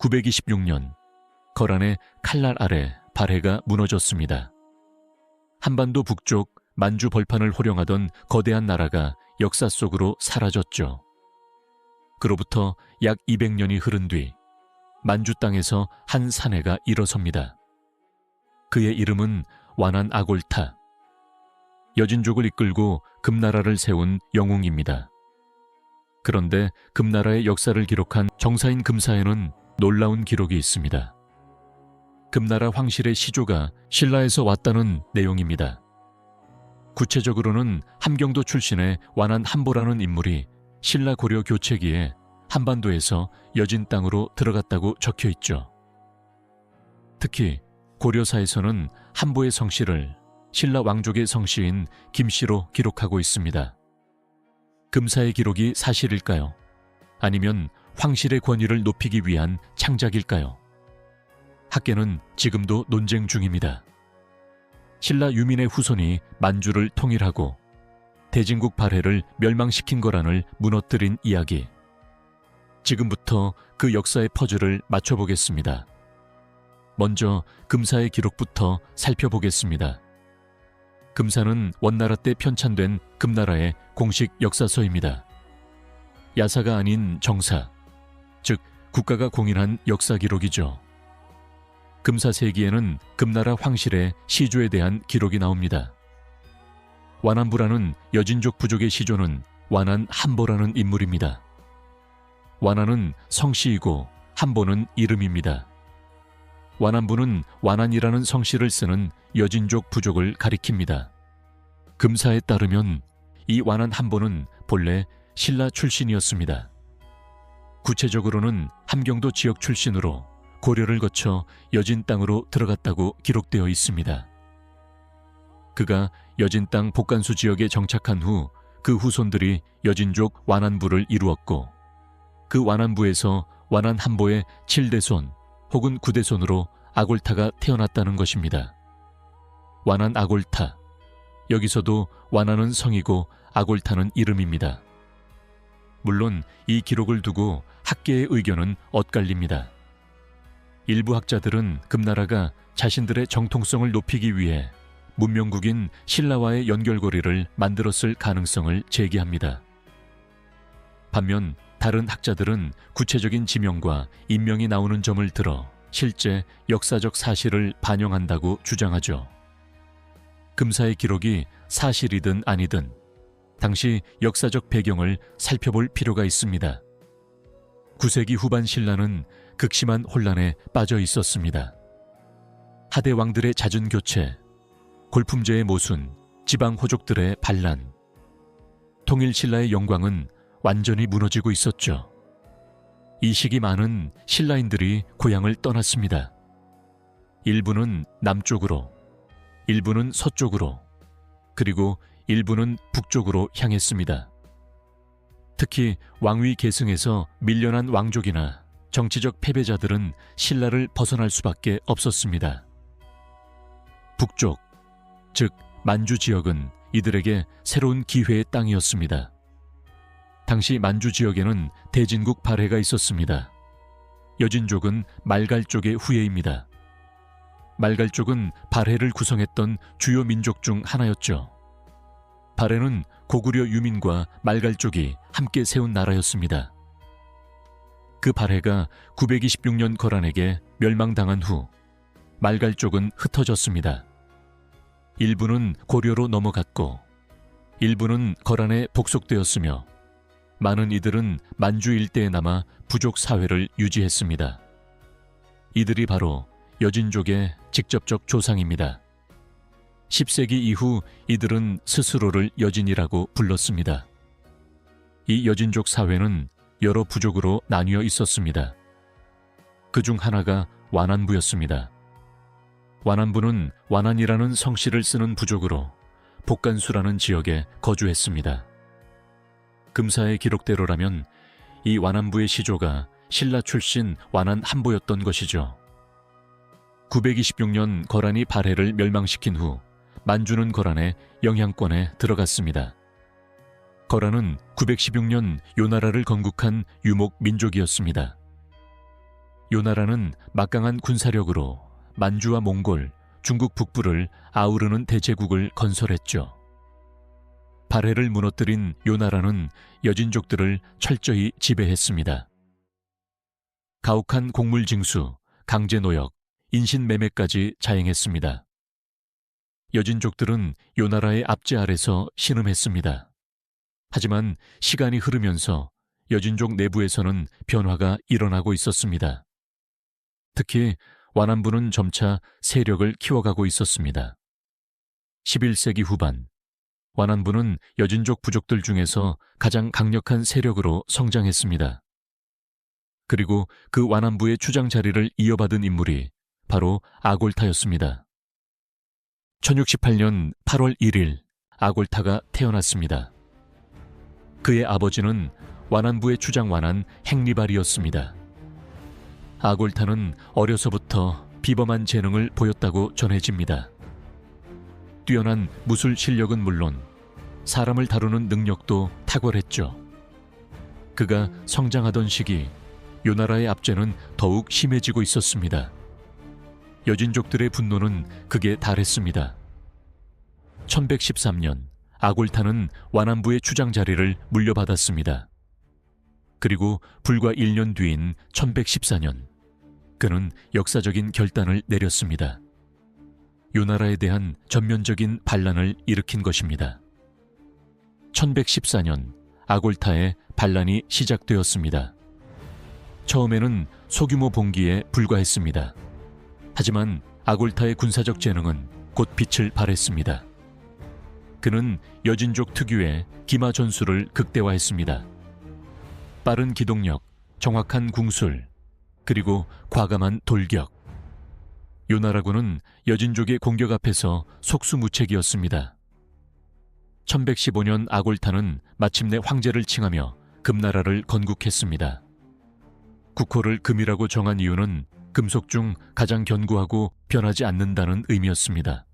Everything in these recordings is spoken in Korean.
926년 거란의 칼날 아래 발해가 무너졌습니다. 한반도 북쪽 만주 벌판을 호령하던 거대한 나라가 역사 속으로 사라졌죠. 그로부터 약 200년이 흐른 뒤 만주 땅에서 한 사내가 일어섭니다. 그의 이름은 완한 아골타. 여진족을 이끌고 금나라를 세운 영웅입니다. 그런데 금나라의 역사를 기록한 정사인 금사에는 놀라운 기록이 있습니다. 금나라 황실의 시조가 신라에서 왔다는 내용입니다. 구체적으로는 함경도 출신의 완한 한보라는 인물이 신라 고려 교체기에 한반도에서 여진 땅으로 들어갔다고 적혀 있죠. 특히 고려사에서는 한보의 성씨를 신라 왕족의 성씨인 김씨로 기록하고 있습니다. 금사의 기록이 사실일까요? 아니면 황실의 권위를 높이기 위한 창작일까요? 학계는 지금도 논쟁 중입니다. 신라 유민의 후손이 만주를 통일하고 대진국 발해를 멸망시킨 거란을 무너뜨린 이야기. 지금부터 그 역사의 퍼즐을 맞춰보겠습니다. 먼저 금사의 기록부터 살펴보겠습니다. 금사는 원나라 때 편찬된 금나라의 공식 역사서입니다. 야사가 아닌 정사, 즉 국가가 공인한 역사 기록이죠. 금사세기에는 금나라 황실의 시조에 대한 기록이 나옵니다. 완한부라는 여진족 부족의 시조는 완한 한보라는 인물입니다. 완한은 성씨이고 한보는 이름입니다. 완한부는 완한이라는 성씨를 쓰는 여진족 부족을 가리킵니다. 금사에 따르면 이 완한 한보는 본래 신라 출신이었습니다. 구체적으로는 함경도 지역 출신으로 고려를 거쳐 여진 땅으로 들어갔다고 기록되어 있습니다. 그가 여진 땅 복간수 지역에 정착한 후 그 후손들이 여진족 완한부를 이루었고 그 완한부에서 완한 한보의 7대손 혹은 9대손으로 아골타가 태어났다는 것입니다. 완한 아골타. 여기서도 완한은 성이고 아골타는 이름입니다. 물론 이 기록을 두고 학계의 의견은 엇갈립니다. 일부 학자들은 금나라가 자신들의 정통성을 높이기 위해 문명국인 신라와의 연결고리를 만들었을 가능성을 제기합니다. 반면 다른 학자들은 구체적인 지명과 인명이 나오는 점을 들어 실제 역사적 사실을 반영한다고 주장하죠. 금사의 기록이 사실이든 아니든 당시 역사적 배경을 살펴볼 필요가 있습니다. 9세기 후반 신라는 극심한 혼란에 빠져 있었습니다. 하대 왕들의 잦은 교체, 골품제의 모순, 지방 호족들의 반란, 통일 신라의 영광은 완전히 무너지고 있었죠. 이 시기 많은 신라인들이 고향을 떠났습니다. 일부는 남쪽으로, 일부는 서쪽으로, 그리고 일부는 북쪽으로 향했습니다. 특히 왕위 계승에서 밀려난 왕족이나 정치적 패배자들은 신라를 벗어날 수밖에 없었습니다. 북쪽, 즉 만주 지역은 이들에게 새로운 기회의 땅이었습니다. 당시 만주 지역에는 대진국 발해가 있었습니다. 여진족은 말갈 쪽의 후예입니다. 말갈 쪽은 발해를 구성했던 주요 민족 중 하나였죠. 발해는 고구려 유민과 말갈 쪽이 함께 세운 나라였습니다. 그 발해가 926년 거란에게 멸망당한 후 말갈 쪽은 흩어졌습니다. 일부는 고려로 넘어갔고 일부는 거란에 복속되었으며 많은 이들은 만주 일대에 남아 부족 사회를 유지했습니다. 이들이 바로 여진족의 직접적 조상입니다. 10세기 이후 이들은 스스로를 여진이라고 불렀습니다. 이 여진족 사회는 여러 부족으로 나뉘어 있었습니다. 그중 하나가 완한부였습니다. 완한부는 완한이라는 성씨를 쓰는 부족으로 복간수라는 지역에 거주했습니다. 금사의 기록대로라면 이 완한부의 시조가 신라 출신 완한 한보였던 것이죠. 926년 거란이 발해를 멸망시킨 후 만주는 거란의 영향권에 들어갔습니다. 거란은 916년 요나라를 건국한 유목 민족이었습니다. 요나라는 막강한 군사력으로 만주와 몽골, 중국 북부를 아우르는 대제국을 건설했죠. 발해를 무너뜨린 요나라는 여진족들을 철저히 지배했습니다. 가혹한 곡물징수, 강제노역, 인신매매까지 자행했습니다. 여진족들은 요나라의 압제 아래서 신음했습니다. 하지만 시간이 흐르면서 여진족 내부에서는 변화가 일어나고 있었습니다. 특히 완안부는 점차 세력을 키워가고 있었습니다. 11세기 후반, 완안부는 여진족 부족들 중에서 가장 강력한 세력으로 성장했습니다. 그리고 그 완안부의 추장 자리를 이어받은 인물이 바로 아골타였습니다. 1068년 8월 1일 아골타가 태어났습니다. 그의 아버지는 완안부의 추장 완안 행리발이었습니다. 아골타는 어려서부터 비범한 재능을 보였다고 전해집니다. 뛰어난 무술 실력은 물론 사람을 다루는 능력도 탁월했죠. 그가 성장하던 시기 요나라의 압제는 더욱 심해지고 있었습니다. 여진족들의 분노는 극에 달했습니다. 1113년 아골타는 완안부의 추장 자리를 물려받았습니다. 그리고 불과 1년 뒤인 1114년 그는 역사적인 결단을 내렸습니다. 요나라에 대한 전면적인 반란을 일으킨 것입니다. 1114년 아골타의 반란이 시작되었습니다. 처음에는 소규모 봉기에 불과했습니다. 하지만 아골타의 군사적 재능은 곧 빛을 발했습니다. 그는 여진족 특유의 기마 전술을 극대화했습니다. 빠른 기동력, 정확한 궁술, 그리고 과감한 돌격. 요나라군은 여진족의 공격 앞에서 속수무책이었습니다. 1115년 아골타는 마침내 황제를 칭하며 금나라를 건국했습니다. 국호를 금이라고 정한 이유는 금속 중 가장 견고하고 변하지 않는다는 의미였습니다.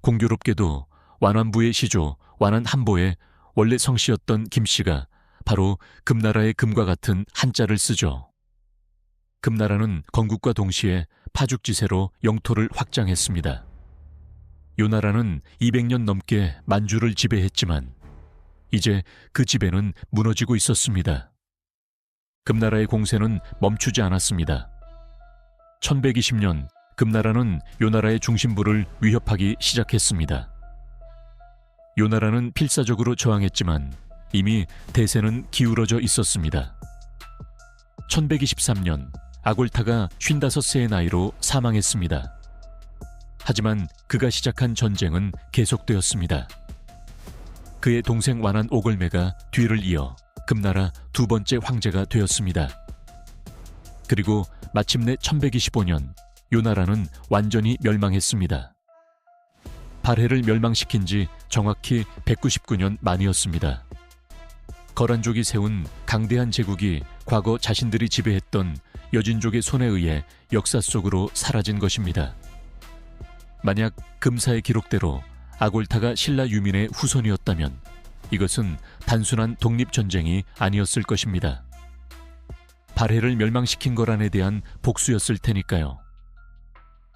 공교롭게도 완안부의 시조 완안한보의 원래 성씨였던 김씨가 바로 금나라의 금과 같은 한자를 쓰죠. 금나라는 건국과 동시에 파죽지세로 영토를 확장했습니다. 요나라는 200년 넘게 만주를 지배했지만 이제 그 지배는 무너지고 있었습니다. 금나라의 공세는 멈추지 않았습니다. 1120년 금나라는 요나라의 중심부를 위협하기 시작했습니다. 요나라는 필사적으로 저항했지만 이미 대세는 기울어져 있었습니다. 1123년 아골타가 55세의 나이로 사망했습니다. 하지만 그가 시작한 전쟁은 계속되었습니다. 그의 동생 완안 오골매가 뒤를 이어 금나라 두 번째 황제가 되었습니다. 그리고 마침내 1125년 요나라는 완전히 멸망했습니다. 발해를 멸망시킨 지 정확히 199년 만이었습니다. 거란족이 세운 강대한 제국이 과거 자신들이 지배했던 여진족의 손에 의해 역사 속으로 사라진 것입니다. 만약 금사의 기록대로 아골타가 신라 유민의 후손이었다면 이것은 단순한 독립전쟁이 아니었을 것입니다. 발해를 멸망시킨 거란에 대한 복수였을 테니까요.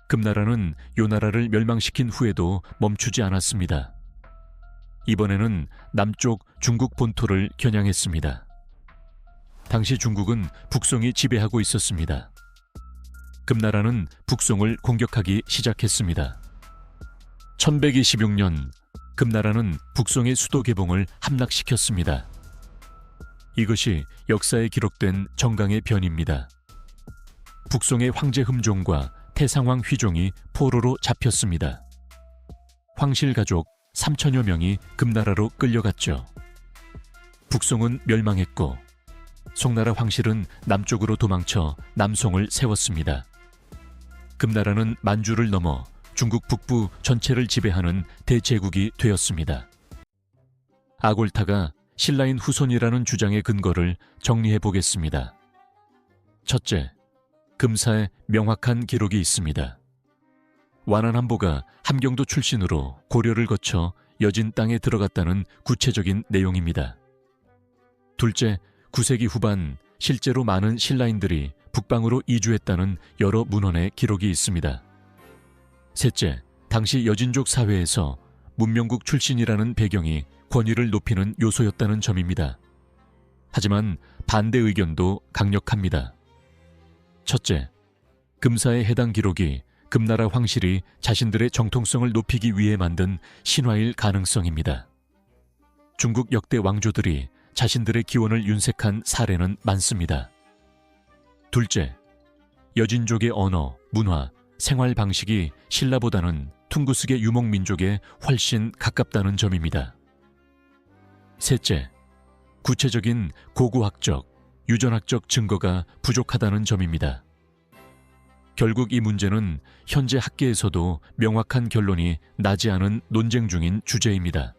금나라는 요나라를 멸망시킨 후에도 멈추지 않았습니다. 이번에는 남쪽 중국 본토를 겨냥했습니다. 당시 중국은 북송이 지배하고 있었습니다. 금나라는 북송을 공격하기 시작했습니다. 1126년 금나라는 북송의 수도 개봉을 함락시켰습니다. 이것이 역사에 기록된 정강의 변입니다. 북송의 황제 흠종과 태상왕 휘종이 포로로 잡혔습니다. 황실 가족 3천여 명이 금나라로 끌려갔죠. 북송은 멸망했고 송나라 황실은 남쪽으로 도망쳐 남송을 세웠습니다. 금나라는 만주를 넘어 중국 북부 전체를 지배하는 대제국이 되었습니다. 아골타가 신라인 후손이라는 주장의 근거를 정리해 보겠습니다. 첫째, 금사에 명확한 기록이 있습니다. 완안한보가 함경도 출신으로 고려를 거쳐 여진 땅에 들어갔다는 구체적인 내용입니다. 둘째, 9세기 후반 실제로 많은 신라인들이 북방으로 이주했다는 여러 문헌의 기록이 있습니다. 셋째, 당시 여진족 사회에서 문명국 출신이라는 배경이 권위를 높이는 요소였다는 점입니다. 하지만 반대 의견도 강력합니다. 첫째, 금사의 해당 기록이 금나라 황실이 자신들의 정통성을 높이기 위해 만든 신화일 가능성입니다. 중국 역대 왕조들이 자신들의 기원을 윤색한 사례는 많습니다. 둘째, 여진족의 언어, 문화, 생활 방식이 신라보다는 퉁구스계 유목민족에 훨씬 가깝다는 점입니다. 셋째, 구체적인 고고학적, 유전학적 증거가 부족하다는 점입니다. 결국 이 문제는 현재 학계에서도 명확한 결론이 나지 않은 논쟁 중인 주제입니다.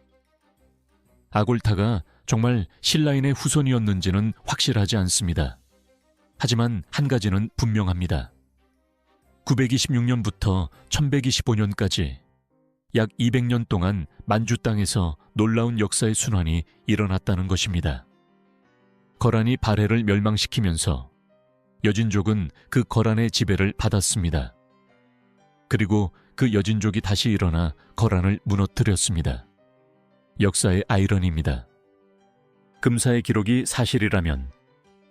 아골타가 정말 신라인의 후손이었는지는 확실하지 않습니다. 하지만 한 가지는 분명합니다. 926년부터 1125년까지 약 200년 동안 만주 땅에서 놀라운 역사의 순환이 일어났다는 것입니다. 거란이 발해를 멸망시키면서 여진족은 그 거란의 지배를 받았습니다. 그리고 그 여진족이 다시 일어나 거란을 무너뜨렸습니다. 역사의 아이러니입니다. 금사의 기록이 사실이라면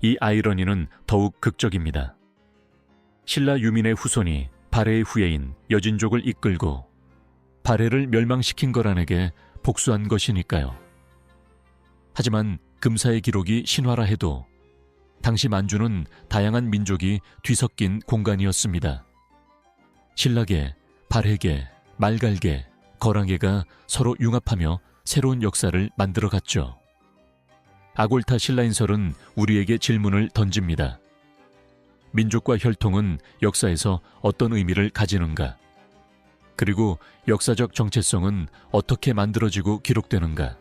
이 아이러니는 더욱 극적입니다. 신라 유민의 후손이 발해의 후예인 여진족을 이끌고 발해를 멸망시킨 거란에게 복수한 것이니까요. 하지만 금사의 기록이 신화라 해도 당시 만주는 다양한 민족이 뒤섞인 공간이었습니다. 신라계, 발해계, 말갈계, 거란계가 서로 융합하며 새로운 역사를 만들어갔죠. 아골타 신라인설은 우리에게 질문을 던집니다. 민족과 혈통은 역사에서 어떤 의미를 가지는가? 그리고 역사적 정체성은 어떻게 만들어지고 기록되는가?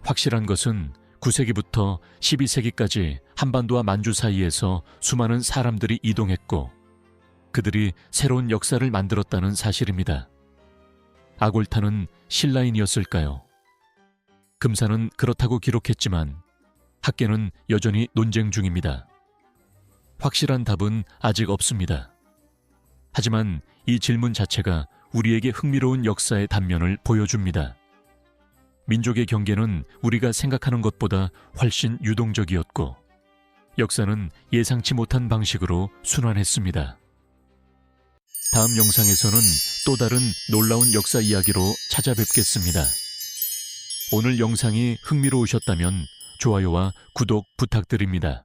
확실한 것은 9세기부터 12세기까지 한반도와 만주 사이에서 수많은 사람들이 이동했고 그들이 새로운 역사를 만들었다는 사실입니다. 아골타는 신라인이었을까요? 금사는 그렇다고 기록했지만 학계는 여전히 논쟁 중입니다. 확실한 답은 아직 없습니다. 하지만 이 질문 자체가 우리에게 흥미로운 역사의 단면을 보여줍니다. 민족의 경계는 우리가 생각하는 것보다 훨씬 유동적이었고 역사는 예상치 못한 방식으로 순환했습니다. 다음 영상에서는 또 다른 놀라운 역사 이야기로 찾아뵙겠습니다. 오늘 영상이 흥미로우셨다면 좋아요와 구독 부탁드립니다.